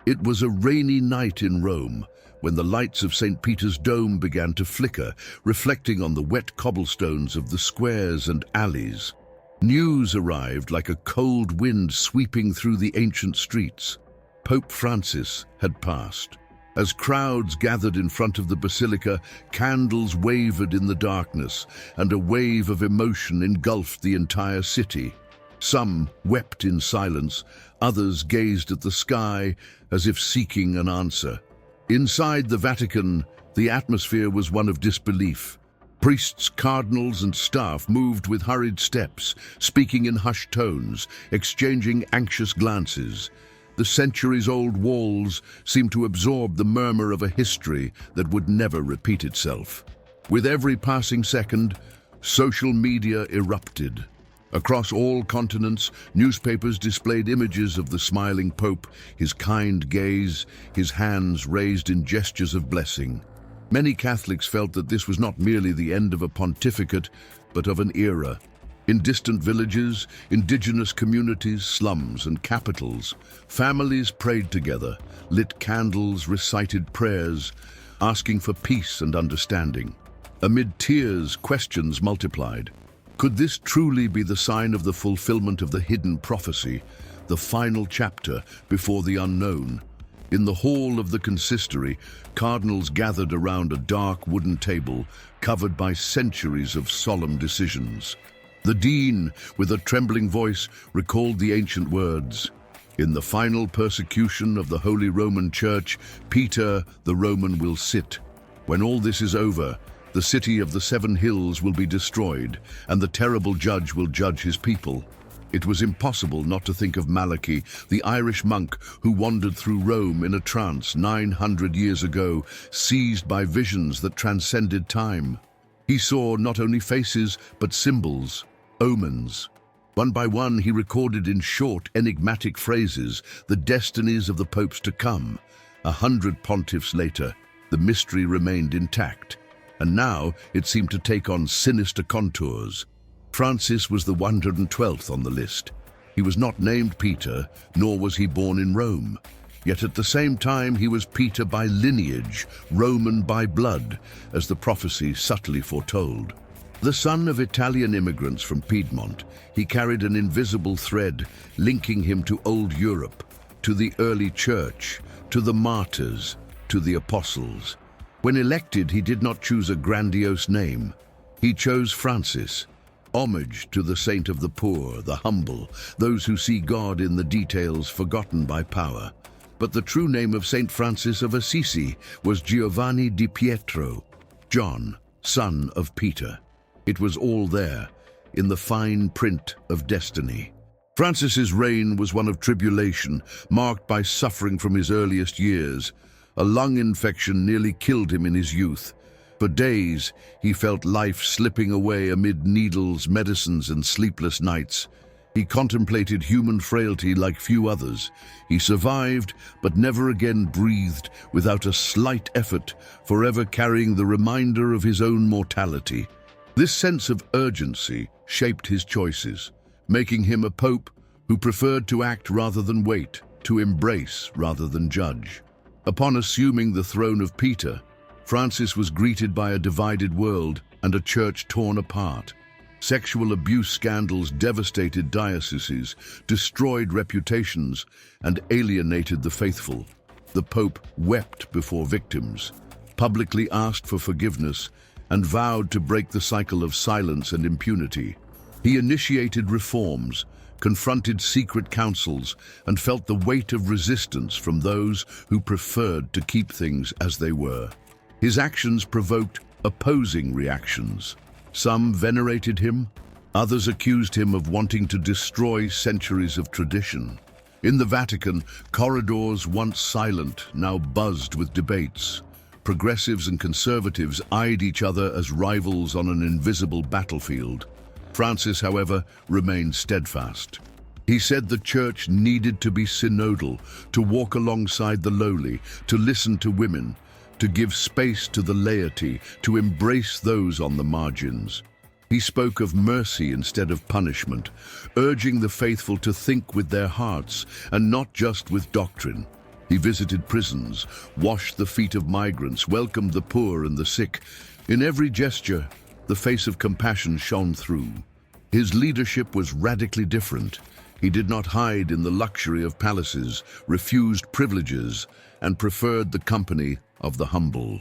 It was a rainy night in Rome when the lights of St. Peter's Dome began to flicker, reflecting on the wet cobblestones of the squares and alleys. News arrived like a cold wind sweeping through the ancient streets. Pope Francis had passed. As crowds gathered in front of the basilica, candles wavered in the darkness, and a wave of emotion engulfed the entire city. Some wept in silence, others gazed at the sky as if seeking an answer. Inside the Vatican, the atmosphere was one of disbelief. Priests, cardinals, and staff moved with hurried steps, speaking in hushed tones, exchanging anxious glances. The centuries-old walls seemed to absorb the murmur of a history that would never repeat itself. With every passing second, social media erupted. Across all continents, newspapers displayed images of the smiling Pope, his kind gaze, his hands raised in gestures of blessing. Many Catholics felt that this was not merely the end of a pontificate, but of an era. In distant villages, indigenous communities, slums, and capitals, families prayed together, lit candles, recited prayers, asking for peace and understanding. Amid tears, questions multiplied. Could this truly be the sign of the fulfillment of the hidden prophecy, the final chapter before the unknown? In the hall of the consistory, cardinals gathered around a dark wooden table covered by centuries of solemn decisions. The dean, with a trembling voice, recalled the ancient words. In the final persecution of the Holy Roman Church, Peter the Roman will sit. When all this is over, the city of the 7 hills will be destroyed, and the terrible judge will judge his people. It was impossible not to think of Malachi, the Irish monk who wandered through Rome in a trance 900 years ago, seized by visions that transcended time. He saw not only faces, but symbols, omens. One by one, he recorded in short, enigmatic phrases the destinies of the popes to come. 100 pontiffs later, the mystery remained intact. And now it seemed to take on sinister contours. Francis was the 112th on the list. He was not named Peter, nor was he born in Rome. Yet at the same time he was Peter by lineage, Roman by blood, as the prophecy subtly foretold. The son of Italian immigrants from Piedmont, he carried an invisible thread linking him to old Europe, to the early church, to the martyrs, to the apostles. When elected, he did not choose a grandiose name. He chose Francis, homage to the saint of the poor, the humble, those who see God in the details forgotten by power. But the true name of Saint Francis of Assisi was Giovanni di Pietro, John, son of Peter. It was all there, in the fine print of destiny. Francis's reign was one of tribulation, marked by suffering from his earliest years. A lung infection nearly killed him in his youth. For days, he felt life slipping away amid needles, medicines, and sleepless nights. He contemplated human frailty like few others. He survived, but never again breathed without a slight effort, forever carrying the reminder of his own mortality. This sense of urgency shaped his choices, making him a pope who preferred to act rather than wait, to embrace rather than judge. Upon assuming the throne of Peter, Francis was greeted by a divided world and a church torn apart. Sexual abuse scandals devastated dioceses, destroyed reputations, and alienated the faithful. The Pope wept before victims, publicly asked for forgiveness, and vowed to break the cycle of silence and impunity. He initiated reforms, confronted secret councils, and felt the weight of resistance from those who preferred to keep things as they were. His actions provoked opposing reactions. Some venerated him, others accused him of wanting to destroy centuries of tradition. In the Vatican, corridors once silent now buzzed with debates. Progressives and conservatives eyed each other as rivals on an invisible battlefield. Francis, however, remained steadfast. He said the church needed to be synodal, to walk alongside the lowly, to listen to women, to give space to the laity, to embrace those on the margins. He spoke of mercy instead of punishment, urging the faithful to think with their hearts and not just with doctrine. He visited prisons, washed the feet of migrants, welcomed the poor and the sick. In every gesture, the face of compassion shone through. His leadership was radically different. He did not hide in the luxury of palaces, refused privileges, and preferred the company of the humble.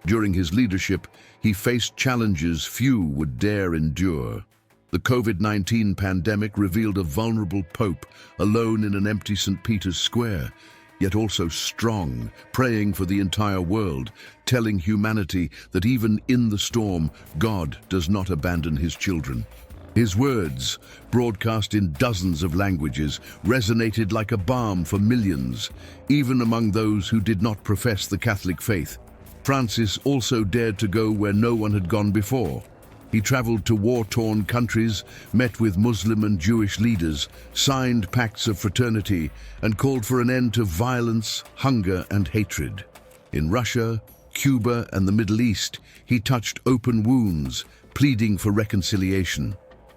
During his leadership, he faced challenges few would dare endure. The COVID-19 pandemic revealed a vulnerable pope alone in an empty St. Peter's Square, yet also strong, praying for the entire world, telling humanity that even in the storm, God does not abandon his children. His words, broadcast in dozens of languages, resonated like a balm for millions, even among those who did not profess the Catholic faith. Francis also dared to go where no one had gone before. He traveled to war-torn countries, met with Muslim and Jewish leaders, signed pacts of fraternity, and called for an end to violence, hunger, and hatred. In Russia, Cuba, and the Middle East, he touched open wounds, pleading for reconciliation.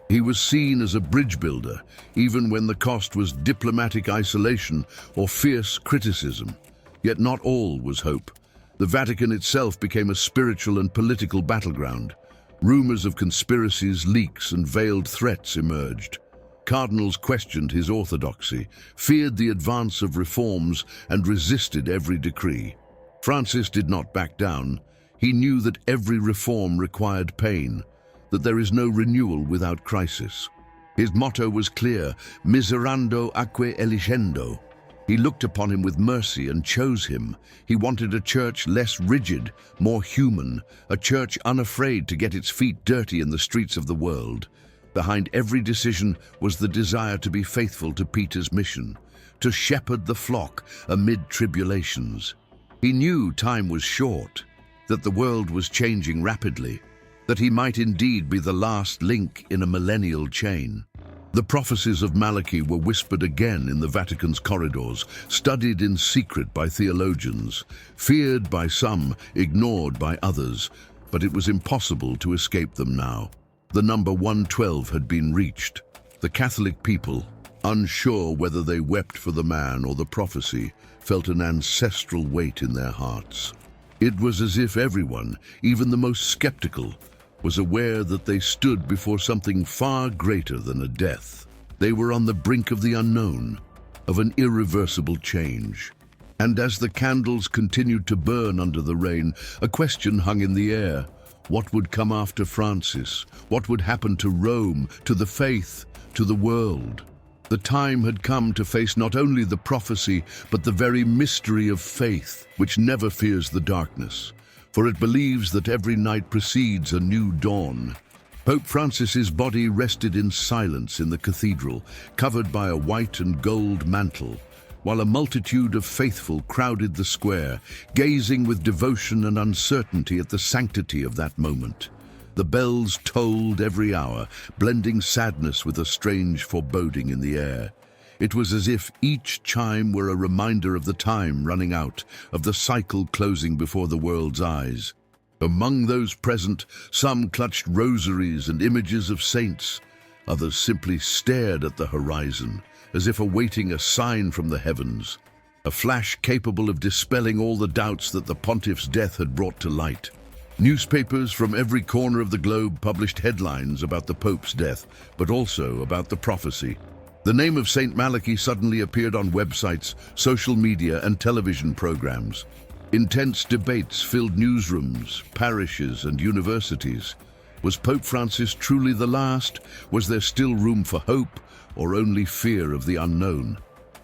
He was seen as a bridge builder, even when the cost was diplomatic isolation or fierce criticism. Yet not all was hope. The Vatican itself became a spiritual and political battleground. Rumors of conspiracies, leaks, and veiled threats emerged. Cardinals questioned his orthodoxy, feared the advance of reforms, and resisted every decree. Francis did not back down. He knew that every reform required pain, that there is no renewal without crisis. His motto was clear, miserando atque eligendo. He looked upon him with mercy and chose him. He wanted a church less rigid, more human, a church unafraid to get its feet dirty in the streets of the world. Behind every decision was the desire to be faithful to Peter's mission, to shepherd the flock amid tribulations. He knew time was short, that the world was changing rapidly, that he might indeed be the last link in a millennial chain. The prophecies of Malachi were whispered again in the Vatican's corridors, studied in secret by theologians, feared by some, ignored by others, but it was impossible to escape them now. The number 112 had been reached. The Catholic people, unsure whether they wept for the man or the prophecy, felt an ancestral weight in their hearts. It was as if everyone, even the most skeptical, was aware that they stood before something far greater than a death. They were on the brink of the unknown, of an irreversible change. And as the candles continued to burn under the rain, a question hung in the air. What would come after Francis? What would happen to Rome, to the faith, to the world? The time had come to face not only the prophecy, but the very mystery of faith, which never fears the darkness, for it believes that every night precedes a new dawn. Pope Francis's body rested in silence in the cathedral, covered by a white and gold mantle, while a multitude of faithful crowded the square, gazing with devotion and uncertainty at the sanctity of that moment. The bells tolled every hour, blending sadness with a strange foreboding in the air. It was as if each chime were a reminder of the time running out, of the cycle closing before the world's eyes. Among those present, some clutched rosaries and images of saints. Others simply stared at the horizon, as if awaiting a sign from the heavens, a flash capable of dispelling all the doubts that the pontiff's death had brought to light. Newspapers from every corner of the globe published headlines about the Pope's death, but also about the prophecy. The name of Saint Malachy suddenly appeared on websites, social media, and television programs. Intense debates filled newsrooms, parishes, and universities. Was Pope Francis truly the last? Was there still room for hope, or only fear of the unknown?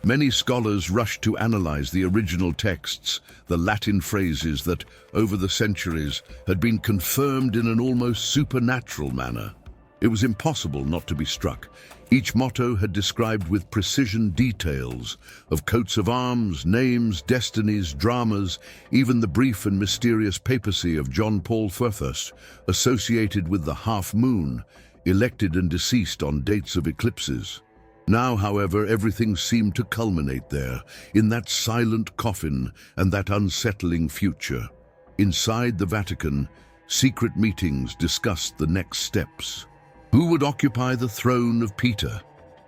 Many scholars rushed to analyze the original texts, the Latin phrases that, over the centuries, had been confirmed in an almost supernatural manner. It was impossible not to be struck. Each motto had described with precision details of coats of arms, names, destinies, dramas, even the brief and mysterious papacy of John Paul I, associated with the half moon, elected and deceased on dates of eclipses. Now, however, everything seemed to culminate there, in that silent coffin and that unsettling future. Inside the Vatican, secret meetings discussed the next steps. Who would occupy the throne of Peter?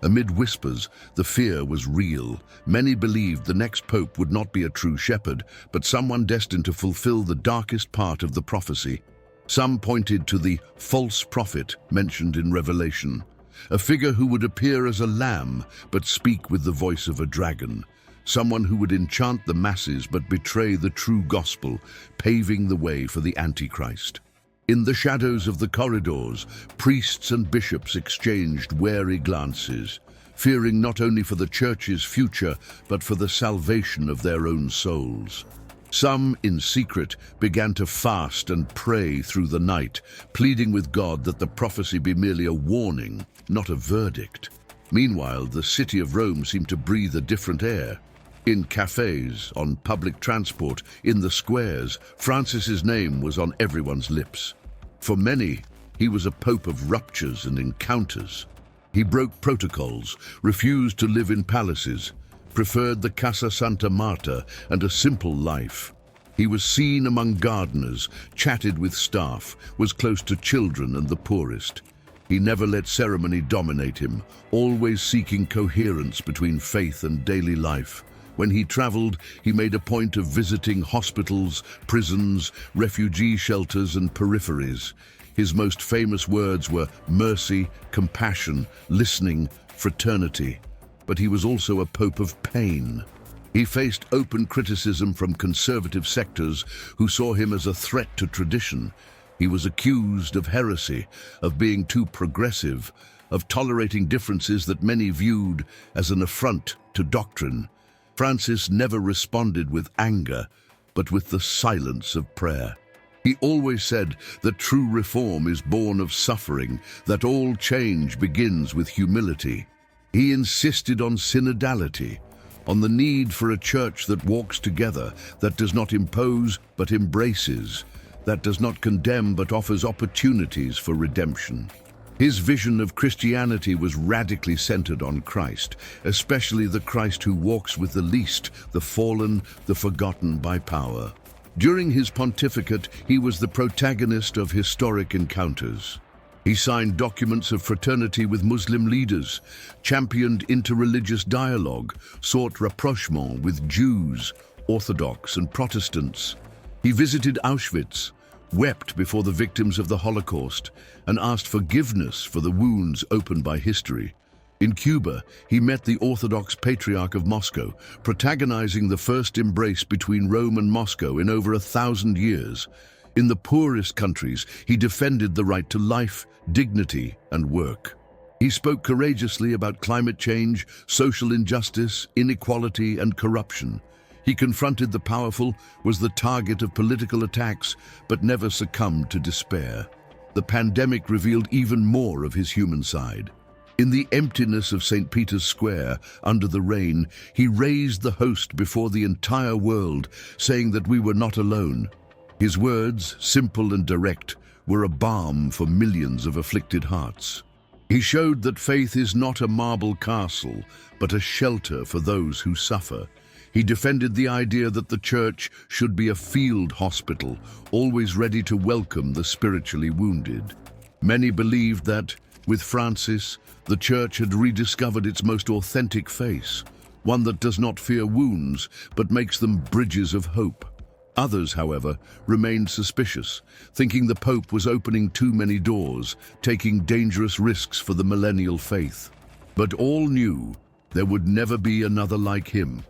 Amid whispers, the fear was real. Many believed the next pope would not be a true shepherd, but someone destined to fulfill the darkest part of the prophecy. Some pointed to the false prophet mentioned in Revelation, a figure who would appear as a lamb but speak with the voice of a dragon, someone who would enchant the masses but betray the true gospel, paving the way for the Antichrist. In the shadows of the corridors, priests and bishops exchanged wary glances, fearing not only for the church's future, but for the salvation of their own souls. Some, in secret, began to fast and pray through the night, pleading with God that the prophecy be merely a warning, not a verdict. Meanwhile, the city of Rome seemed to breathe a different air. In cafes, on public transport, in the squares, Francis's name was on everyone's lips. For many, he was a pope of ruptures and encounters. He broke protocols, refused to live in palaces, preferred the Casa Santa Marta and a simple life. He was seen among gardeners, chatted with staff, was close to children and the poorest. He never let ceremony dominate him, always seeking coherence between faith and daily life. When he traveled, he made a point of visiting hospitals, prisons, refugee shelters, and peripheries. His most famous words were mercy, compassion, listening, fraternity. But he was also a pope of pain. He faced open criticism from conservative sectors who saw him as a threat to tradition. He was accused of heresy, of being too progressive, of tolerating differences that many viewed as an affront to doctrine. Francis never responded with anger, but with the silence of prayer. He always said that true reform is born of suffering, that all change begins with humility. He insisted on synodality, on the need for a church that walks together, that does not impose but embraces, that does not condemn but offers opportunities for redemption. His vision of Christianity was radically centered on Christ, especially the Christ who walks with the least, the fallen, the forgotten by power. During his pontificate, he was the protagonist of historic encounters. He signed documents of fraternity with Muslim leaders, championed interreligious dialogue, sought rapprochement with Jews, Orthodox and Protestants. He visited Auschwitz, wept before the victims of the Holocaust, and asked forgiveness for the wounds opened by history. In Cuba, he met the Orthodox Patriarch of Moscow, protagonizing the first embrace between Rome and Moscow in over 1,000 years. In the poorest countries, he defended the right to life, dignity, and work. He spoke courageously about climate change, social injustice, inequality, and corruption. He confronted the powerful, was the target of political attacks, but never succumbed to despair. The pandemic revealed even more of his human side. In the emptiness of St. Peter's Square, under the rain, he raised the host before the entire world, saying that we were not alone. His words, simple and direct, were a balm for millions of afflicted hearts. He showed that faith is not a marble castle, but a shelter for those who suffer. He defended the idea that the church should be a field hospital, always ready to welcome the spiritually wounded. Many believed that, with Francis, the church had rediscovered its most authentic face, one that does not fear wounds, but makes them bridges of hope. Others, however, remained suspicious, thinking the Pope was opening too many doors, taking dangerous risks for the millennial faith. But all knew there would never be another like him.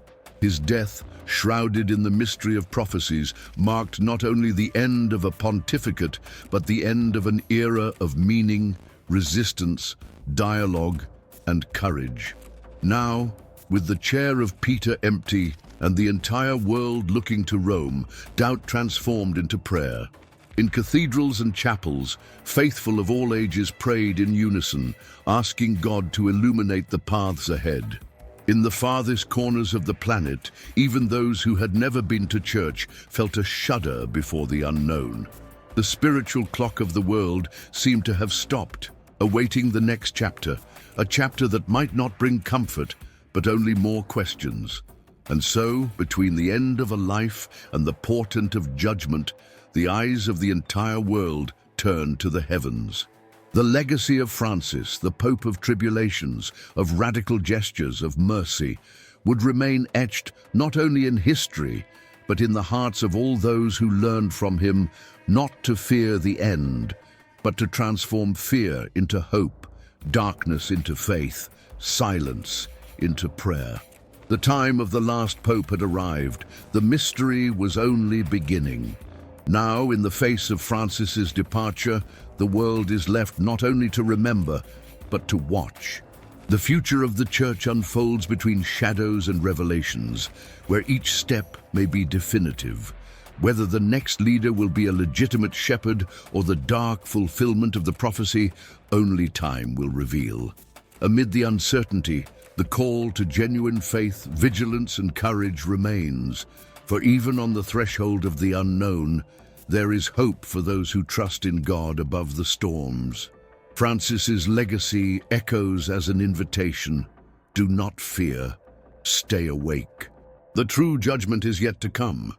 His death, shrouded in the mystery of prophecies, marked not only the end of a pontificate, but the end of an era of meaning, resistance, dialogue, and courage. Now, with the chair of Peter empty and the entire world looking to Rome, doubt transformed into prayer. In cathedrals and chapels, faithful of all ages prayed in unison, asking God to illuminate the paths ahead. In the farthest corners of the planet, even those who had never been to church felt a shudder before the unknown. The spiritual clock of the world seemed to have stopped, awaiting the next chapter, a chapter that might not bring comfort, but only more questions. And so, between the end of a life and the portent of judgment, the eyes of the entire world turned to the heavens. The legacy of Francis, the Pope of tribulations, of radical gestures, of mercy, would remain etched not only in history, but in the hearts of all those who learned from him not to fear the end, but to transform fear into hope, darkness into faith, silence into prayer. The time of the last pope had arrived. The mystery was only beginning. Now, in the face of Francis's departure, the world is left not only to remember, but to watch. The future of the Church unfolds between shadows and revelations, where each step may be definitive. Whether the next leader will be a legitimate shepherd or the dark fulfillment of the prophecy, only time will reveal. Amid the uncertainty, the call to genuine faith, vigilance, and courage remains. For even on the threshold of the unknown, there is hope for those who trust in God above the storms. Francis's legacy echoes as an invitation. Do not fear. Stay awake. The true judgment is yet to come.